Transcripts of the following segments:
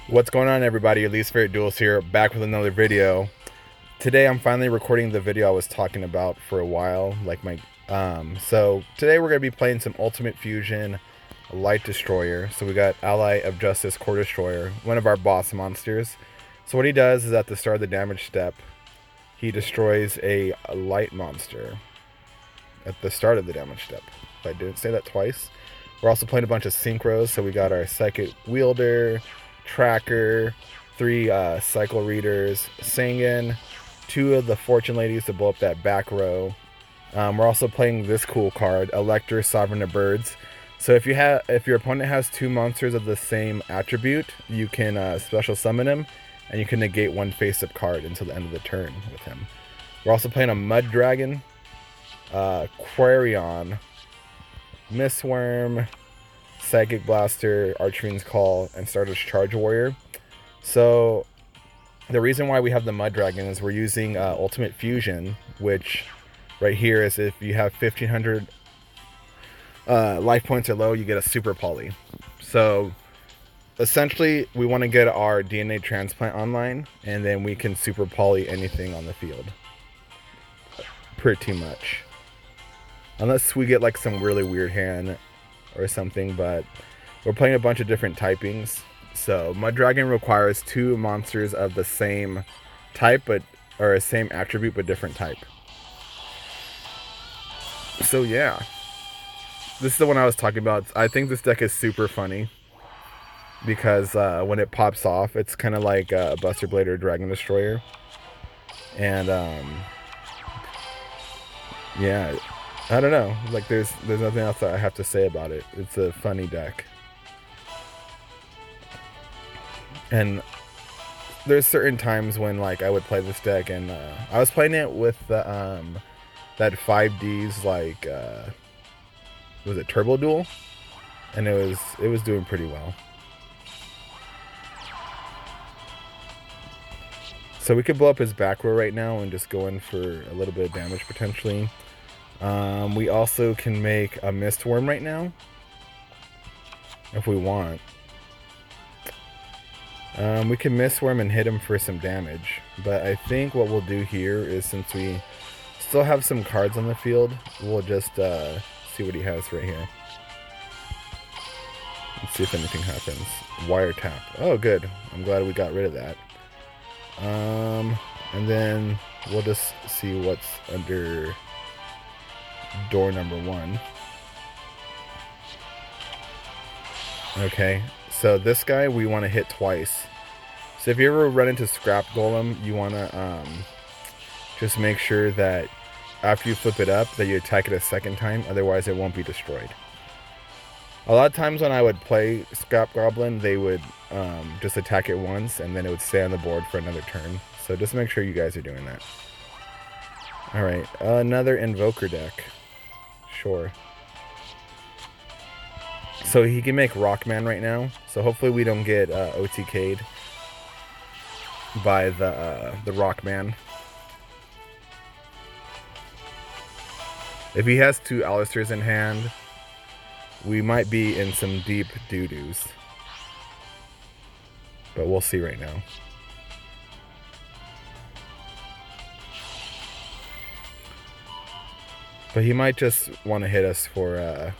What's going on, everybody? Your least favorite duels here, back with another video. Today I'm finally recording the video I was talking about for a while, so today we're gonna be playing some Ultimate Fusion Light Destroyer. So we got Ally of Justice Core Destroyer, one of our boss monsters. So what he does is at the start of the damage step, he destroys a light monster at the start of the damage step. If I didn't say that twice. We're also playing a bunch of synchros, so we got our Psychic Wielder, Tracker, 3 Cycle Readers, Sangan, 2 of the Fortune Ladies to blow up that back row. We're also playing this cool card, Elector, Sovereign of Birds. So if your opponent has 2 monsters of the same attribute, you can special summon him, and you can negate 1 face-up card until the end of the turn with him. We're also playing a Mud Dragon, Quarion, Mistworm, Psychic Blaster, Archfiend's Call, and Stardust Charge Warrior. So the reason why we have the Mud Dragon is we're using Ultimate Fusion, which right here is if you have 1500 life points or low, you get a Super Poly. So essentially we want to get our DNA transplant online, and then we can Super Poly anything on the field. Pretty much. Unless we get like some really weird hand or something, but we're playing a bunch of different typings. So Mud Dragon requires 2 monsters of the same type, or same attribute but different type. So yeah, this is the one I was talking about. I think this deck is super funny because when it pops off, it's kind of like a Buster Blade or Dragon Destroyer, and yeah, I don't know. Like there's nothing else that I have to say about it. It's a funny deck. And there's certain times when like I would play this deck, and I was playing it with the that 5Ds was it Turbo Duel, and it was doing pretty well. So we could blow up his back row right now and just go in for a little bit of damage potentially. We also can make a Mistworm right now if we want. We can Mistworm and hit him for some damage, but I think what we'll do here is, since we still have some cards on the field, we'll just see what he has right here. Let's see if anything happens. Wiretap. Oh, good. I'm glad we got rid of that. And then we'll just see what's under door number 1. Okay, so this guy we want to hit twice. So if you ever run into Scrap Golem, you want to just make sure that after you flip it up that you attack it a second time, otherwise it won't be destroyed. A lot of times when I would play Scrap Goblin, they would just attack it once and then it would stay on the board for another turn. So just make sure you guys are doing that. Alright, another Invoker deck. Sure. So he can make Rockman right now, so hopefully we don't get OTK'd by the Rockman. If he has 2 Alistairs in hand, we might be in some deep doo-doos. But we'll see right now. But he might just want to hit us for,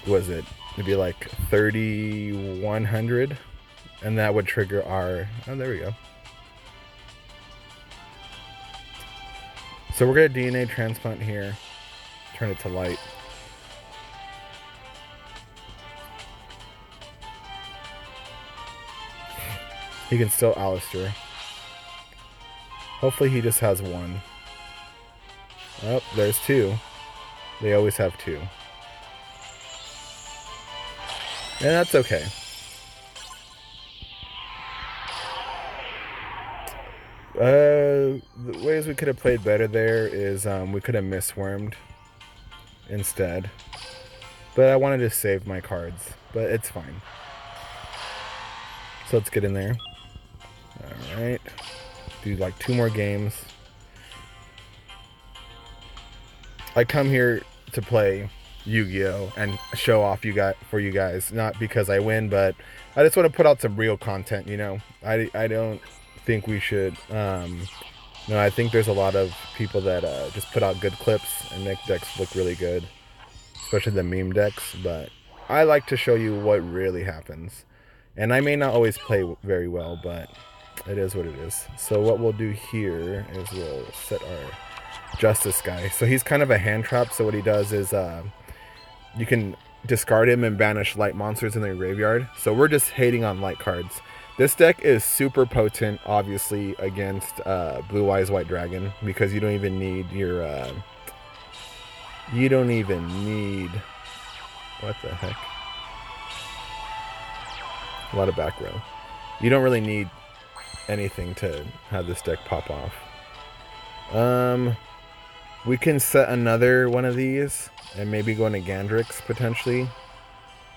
was it? Maybe like 3,100? And that would trigger our... Oh, there we go. So we're going to DNA transplant here. Turn it to light. He can still Alistair. Hopefully he just has 1. Oh, there's 2. They always have 2. And that's okay. The ways we could have played better there is we could have Mistwormed instead. But I wanted to save my cards. But it's fine. So let's get in there. Alright. Do like 2 more games. I come here to play Yu-Gi-Oh and show off for you guys. Not because I win, but I just want to put out some real content. You know, I don't think we should. No, I think there's a lot of people that just put out good clips and make decks look really good, especially the meme decks. But I like to show you what really happens, and I may not always play very well, but it is what it is. So what we'll do here is we'll set our Justice guy. So he's kind of a hand trap. So what he does is you can discard him and banish light monsters in their graveyard. So we're just hating on light cards. This deck is super potent, obviously, against Blue Eyes White Dragon, because you don't even need your... you don't even need... What the heck? A lot of back row. You don't really need anything to have this deck pop off. We can set another one of these and maybe go into Gandrix potentially.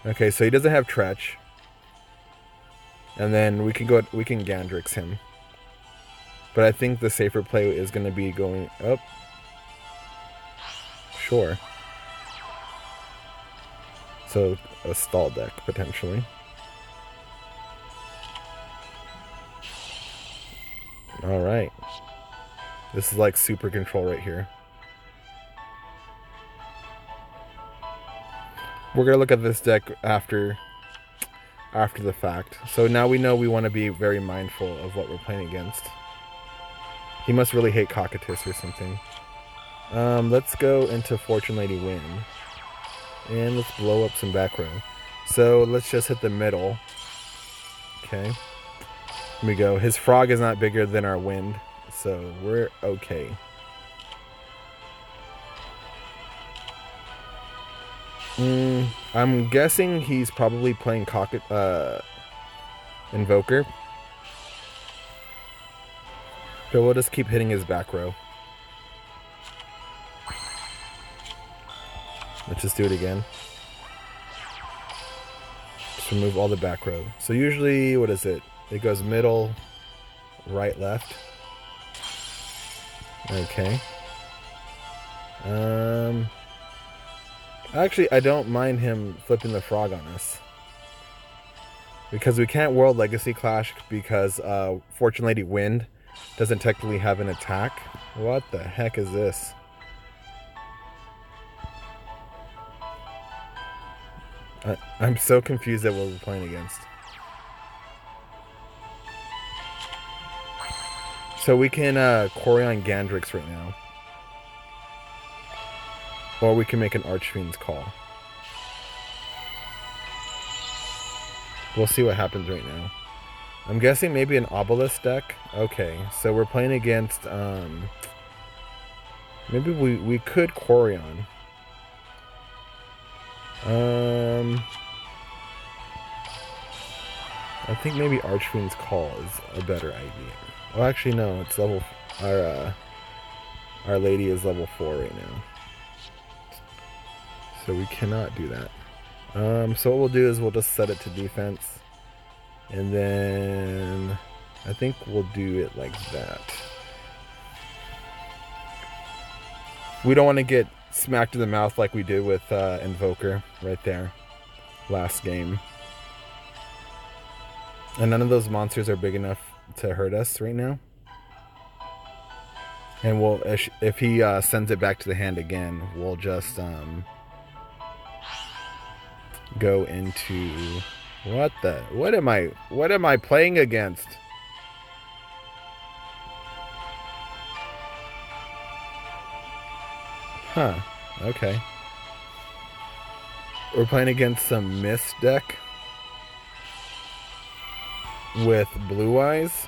Okay, so he doesn't have Tretch. And then we can Gandrix him. But I think the safer play is going to be going up. Sure. So a stall deck potentially. All right. This is like super control right here. We're going to look at this deck after the fact. So now we know we want to be very mindful of what we're playing against. He must really hate Cocytus or something. Let's go into Fortune Lady Wind. And let's blow up some back row. So let's just hit the middle. Okay. Here we go. His frog is not bigger than our wind, so we're okay. I'm guessing he's probably playing Invoker. So we'll just keep hitting his back row. Let's just do it again. Just remove all the back row. So usually, what is it? It goes middle, right, left. Okay. Actually, I don't mind him flipping the frog on us. Because we can't World Legacy Clash because Fortune Lady Wind doesn't technically have an attack. What the heck is this? I'm so confused at what we're playing against. So we can Quarion Gandrix right now. Or we can make an Archfiend's Call. We'll see what happens right now. I'm guessing maybe an Obelisk deck. Okay, so we're playing against... maybe we could Quarion. I think maybe Archfiend's Call is a better idea. Well, actually, no. It's level... Our Lady is level 4 right now. So we cannot do that. So what we'll do is we'll just set it to defense. And then... I think we'll do it like that. We don't want to get smacked in the mouth like we did with Invoker right there. Last game. And none of those monsters are big enough to hurt us right now. And we'll, if he sends it back to the hand again, we'll just go into what am I playing against? Huh, okay. We're playing against some Mist deck with Blue Eyes.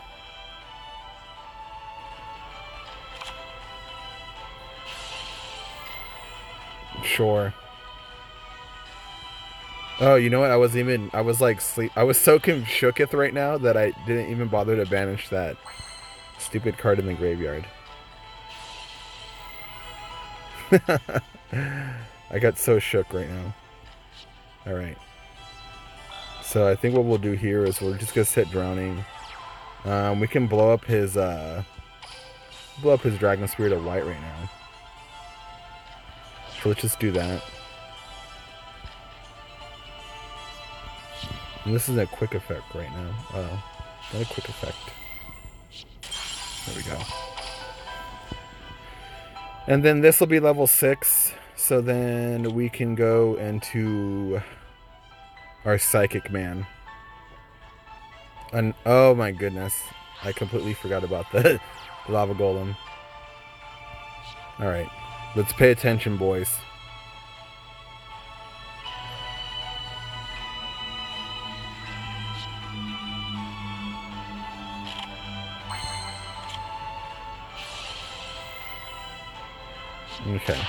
Sure. Oh, you know what? I was so shooketh right now that I didn't even bother to banish that stupid card in the graveyard. I got so shook right now. Alright. So I think what we'll do here is we're just gonna sit Drowning. We can blow up his Dragon Spirit of White right now. So let's just do that. And this is a quick effect right now. Oh, not a quick effect. There we go. And then this will be level 6. So then we can go into our Psychic Man. And oh my goodness. I completely forgot about the Lava Golem. Alright. Let's pay attention, boys. Okay.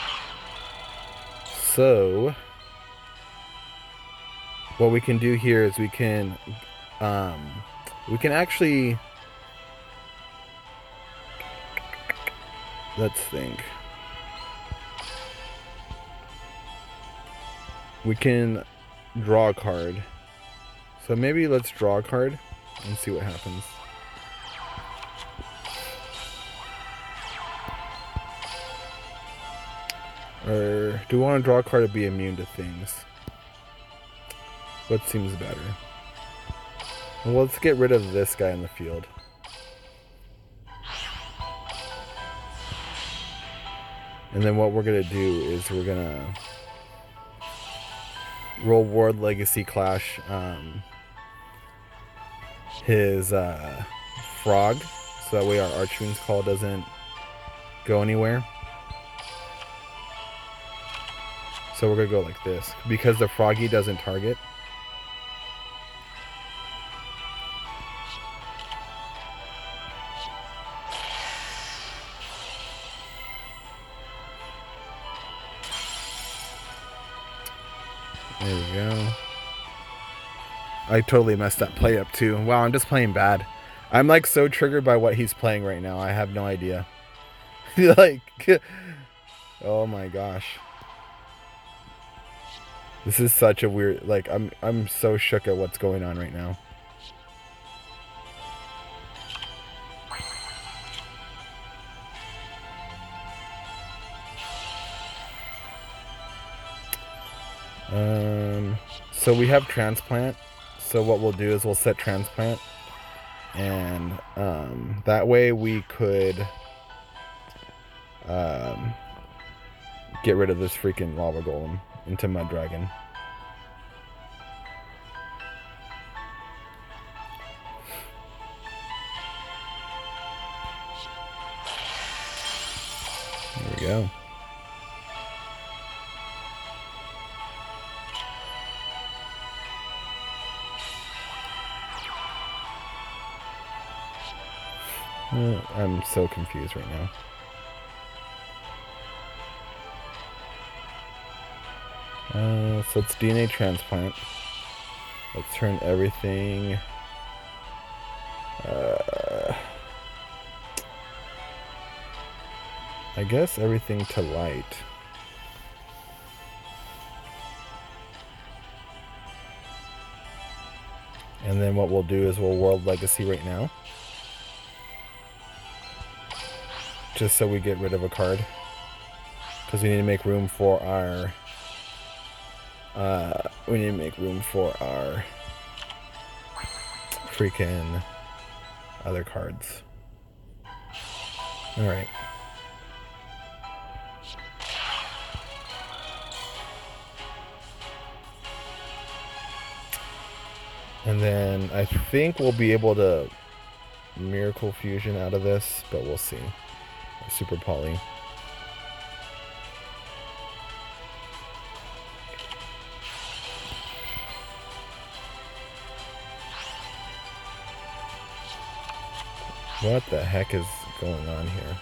So what we can do here is we can actually, let's think. We can draw a card. So maybe let's draw a card and see what happens. Or do we want to draw a card to be immune to things? What seems better? Well, let's get rid of this guy in the field. And then what we're going to do is we're going to roll World Legacy Clash his frog, so that way our Archfiend's Call doesn't go anywhere. So we're going to go like this, because the froggy doesn't target. There we go. I totally messed that play up too. Wow, I'm just playing bad. I'm like so triggered by what he's playing right now. I have no idea. Like, oh my gosh. This is such a weird, like, I'm so shook at what's going on right now. So we have Transplant. So what we'll do is we'll set Transplant, and that way we could get rid of this freaking Lava Golem into Mud Dragon. There we go. I'm so confused right now. So it's DNA Transplant. Let's turn everything. I guess everything to light. And then what we'll do is we'll World Legacy right now, just so we get rid of a card, because we need to make room for our freaking other cards. All right. And then I think we'll be able to Miracle Fusion out of this, but we'll see. Super Poly. What the heck is going on here?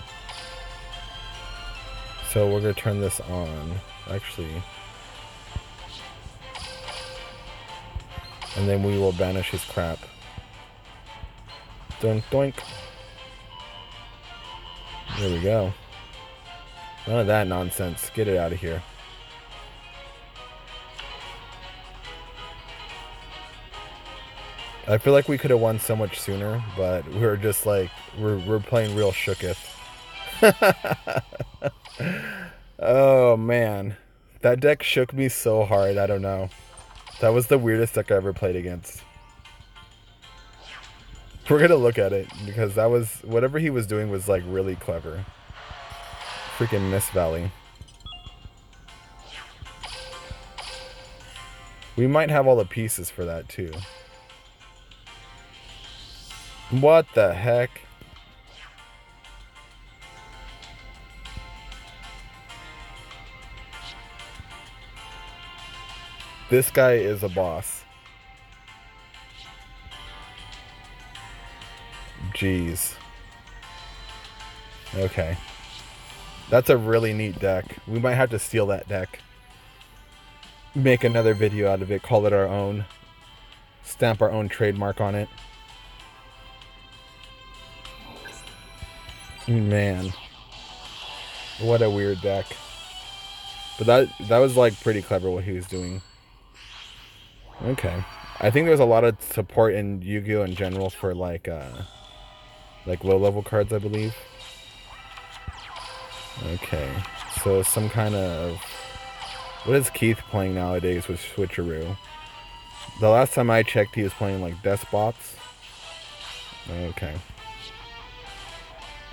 So we're going to turn this on, actually. And then we will banish his crap. Doink, doink. There we go. None of that nonsense. Get it out of here. I feel like we could have won so much sooner, but we're just like, we're playing real shooketh. Oh man, that deck shook me so hard. I don't know. That was the weirdest deck I ever played against. We're gonna look at it because that was whatever he was doing was like really clever. Freaking Miss Valley. We might have all the pieces for that too. What the heck? This guy is a boss. Jeez. Okay. That's a really neat deck. We might have to steal that deck. Make another video out of it. Call it our own. Stamp our own trademark on it. Man. What a weird deck. But that was like pretty clever what he was doing. Okay. I think there's a lot of support in Yu-Gi-Oh! In general for like low level cards, I believe. Okay. So some kind of... What is Keith playing nowadays with Switcheroo? The last time I checked, he was playing like Despots. Okay.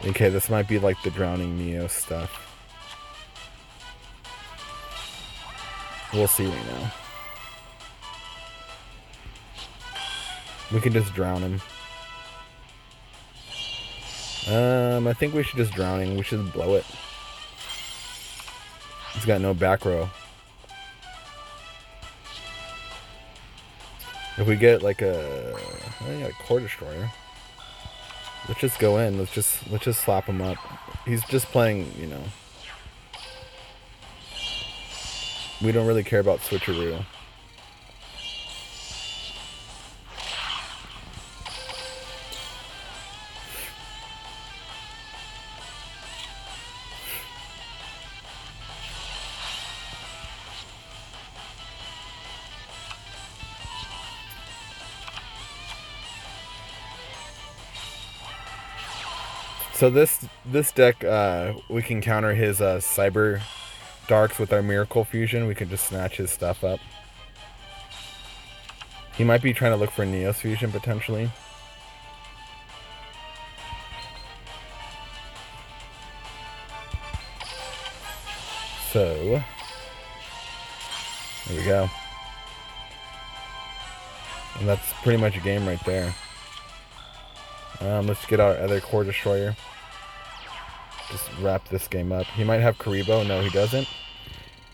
Okay, this might be like the Drowning Neo stuff. We'll see right now. We can just drown him. I think we should just drowning. We should blow it. He's got no back row. If we get like a core destroyer, let's just go in. Let's just slap him up. He's just playing, you know. We don't really care about Switcheroo. So this deck, we can counter his Cyber Darks with our Miracle Fusion. We can just snatch his stuff up. He might be trying to look for Neos Fusion potentially. So there we go. And that's pretty much a game right there. Let's get our other core destroyer. Just wrap this game up. He might have Karibo. No, he doesn't.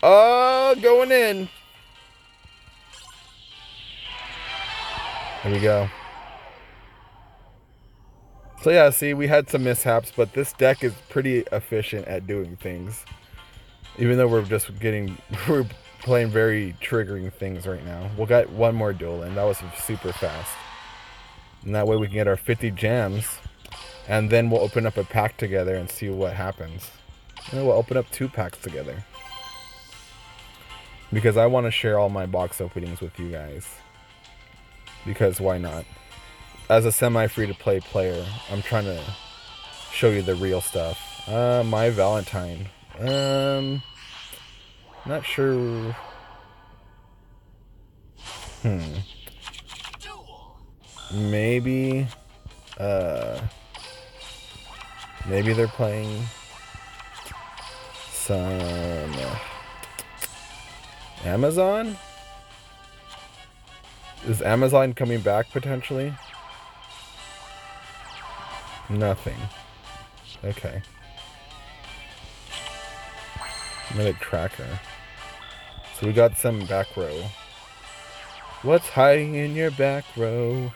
Oh, going in. There we go. So yeah, see, we had some mishaps, but this deck is pretty efficient at doing things. Even though we're playing very triggering things right now. We'll get one more duel in. That was super fast. And that way we can get our 50 gems. And then we'll open up a pack together and see what happens. And then we'll open up 2 packs together. Because I want to share all my box openings with you guys. Because why not? As a semi-free-to-play player, I'm trying to show you the real stuff. My Valentine. Not sure. Maybe. Maybe they're playing some Amazon? Is Amazon coming back potentially? Nothing. Okay. Another tracker. So we got some back row. What's hiding in your back row?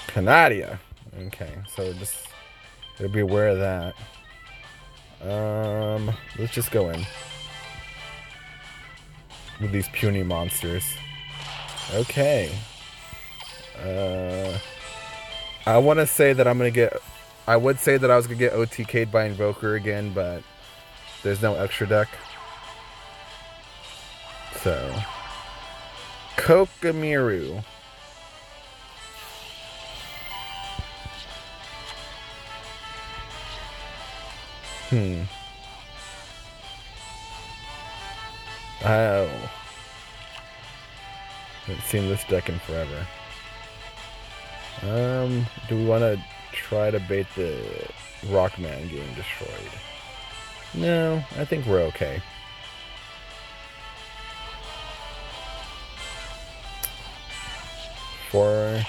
Canadia. Okay, so just gotta be aware of that. Let's just go in with these puny monsters. Okay. I want to say that I'm gonna get. I would say that I was gonna get OTK'd by Invoker again, but there's no extra deck. So, Kokamiru. Oh. Haven't seen this deck in forever. Do we want to try to bait the Rockman getting destroyed? No, I think we're okay. Four.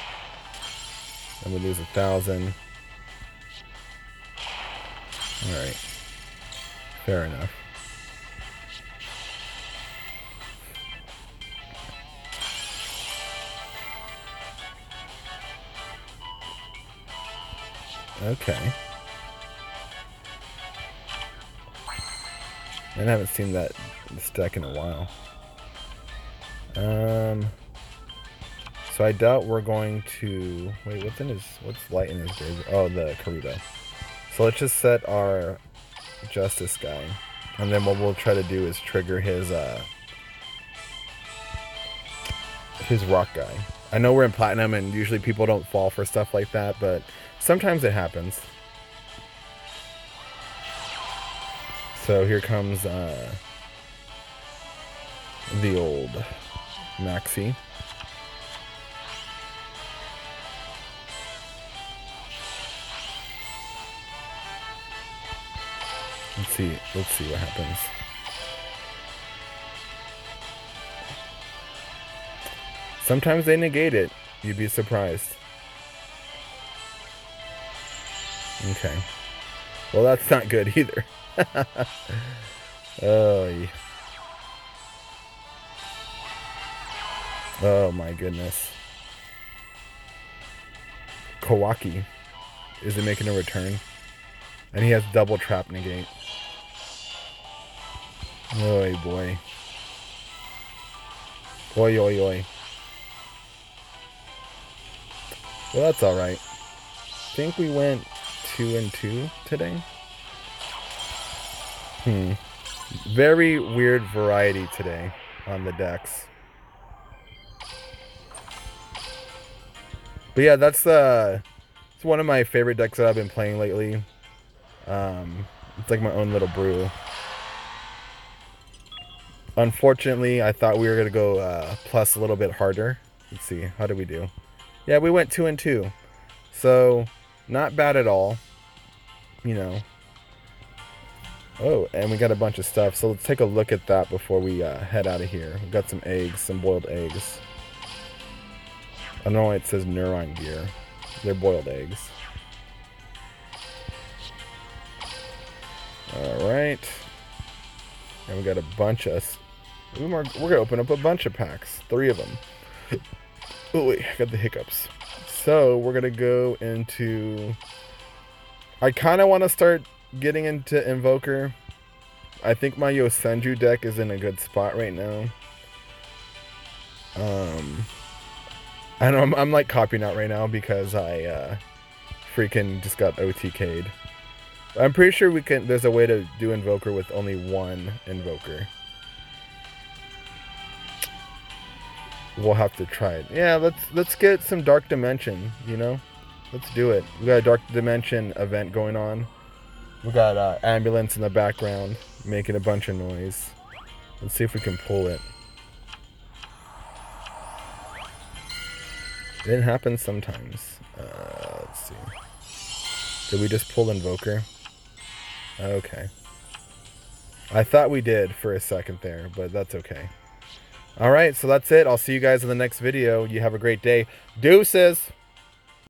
And we lose 1,000. Alright. Fair enough. Okay. I haven't seen this deck in a while. So I doubt we're going to... Wait, what's light in his grave? Oh, the Karuto. So let's just set our Justice guy. And then what we'll try to do is trigger his rock guy. I know we're in Platinum and usually people don't fall for stuff like that, but sometimes it happens. So here comes the old Maxi. Let's see what happens. Sometimes they negate it. You'd be surprised. Okay. Well, that's not good either. Oh, yeah. Oh my goodness. Kawaki. Is it making a return? And he has double trap negate. Oy boy. Oi oi oi. Well, that's alright. I think we went 2-2 today. Very weird variety today on the decks. But yeah, it's one of my favorite decks that I've been playing lately. It's like my own little brew. Unfortunately, I thought we were going to go plus a little bit harder. Let's see, how did we do? Yeah, we went 2-2. So, not bad at all. You know. Oh, and we got a bunch of stuff. So let's take a look at that before we head out of here. We've got some eggs, some boiled eggs. I don't know why it says Neuron Gear. They're boiled eggs. Alright. And we got a bunch of... We're going to open up a bunch of packs. 3 of them. Oh wait, I got the hiccups. So, we're going to go into... I kind of want to start getting into Invoker. I think my Yosenju deck is in a good spot right now. I know I'm like copying out right now because I freaking just got OTK'd. I'm pretty sure there's a way to do Invoker with only 1 Invoker. We'll have to try it. Yeah, let's get some Dark Dimension, you know? Let's do it. We got a Dark Dimension event going on. We got ambulance in the background making a bunch of noise. Let's see if we can pull it. It happens sometimes. Let's see. Did we just pull Invoker? Okay. I thought we did for a second there, but that's okay. Alright, so that's it. I'll see you guys in the next video. You have a great day. Deuces!